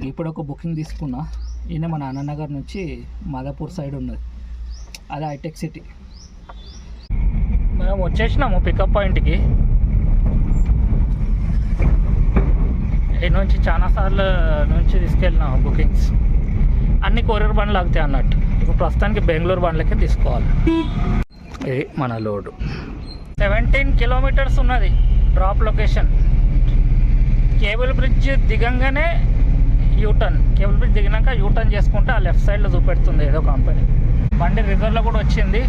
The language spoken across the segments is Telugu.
ఇప్పుడు ఒక బుకింగ్ తీసుకున్నా. ఈయన మన అన్ననగర్ నుంచి మాదాపూర్ సైడ్ ఉన్నది, అదే హైటెక్ సిటీ. మనం వచ్చేసినాము పికప్ పాయింట్కి. ఈ నుంచి చాలాసార్లు నుంచి తీసుకెళ్ళినాము బుకింగ్స్. అన్ని కొరియర్ బండ్లు ఆగుతాయి అన్నట్టు. ఇప్పుడు ప్రస్తుతానికి బెంగళూరు బండ్లకే తీసుకోవాలి. ఇది మన లోడు. 17 కిలోమీటర్స్ ఉన్నది డ్రాప్ లొకేషన్. కేబుల్ బ్రిడ్జ్ దిగంగానే యూటర్న్. కేబుల్ బ్రిడ్జ్ దిగినాక యూటర్న్ చేసుకుంటే ఆ లెఫ్ట్ సైడ్లో చూపెడుతుంది ఏదో కంపెనీ. బండి రిజర్వ్లో కూడా వచ్చింది.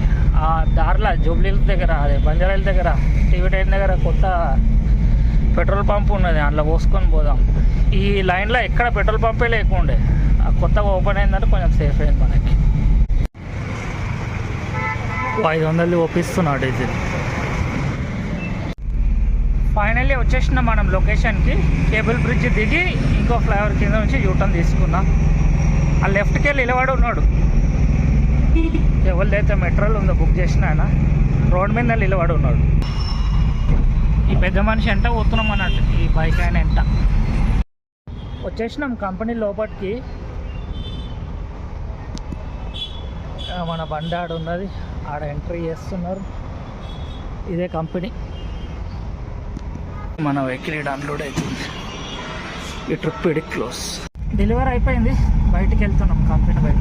ఆ దారిలో జూబ్లీహిల్స్ దగ్గర, అదే బంజారాహిల్స్ దగ్గర, టీవీ టైన్ దగ్గర కొత్త పెట్రోల్ పంప్ ఉన్నది. అందులో పోసుకొని పోదాం. ఈ లైన్లో ఎక్కడ పెట్రోల్ పంపే లేకుండే, ఆ కొత్తగా ఓపెన్ అయిందంటే కొంచెం సేఫ్ అయింది మనకి. 500 ఒప్పిస్తున్నాడు డీజిల్. ఫైనల్లీ వచ్చేసిన మనం లొకేషన్కి. కేబుల్ బ్రిడ్జ్ దిగి ఇంకో ఫ్లైఓవర్ కింద నుంచి యూటర్న్ తీసుకున్నాం. ఆ లెఫ్ట్కి వెళ్ళి నిలబడి ఉన్నాడు. ఎవరిదైతే మెట్రోలు ఉందో బుక్ చేసిన ఆయన రోడ్ మీద నిలబడి ఉన్నాడు. ఈ పెద్ద మనిషి ఎంట పోతున్నాం అన్నట్టు, ఈ బైక్ ఆయన ఎంట. వచ్చేసినాం కంపెనీ లోపలికి. మన బండి ఆడ ఉన్నది, ఆడ ఎంట్రీ చేస్తున్నారు. ఇదే కంపెనీ. మన వెహికల్ అన్లోడ్ అవుతుంది. ఈ ట్రిప్ ఇది క్లోజ్. డెలివరీ అయిపోయింది. బయటికి వెళ్తున్నాం కంపెనీ బయట.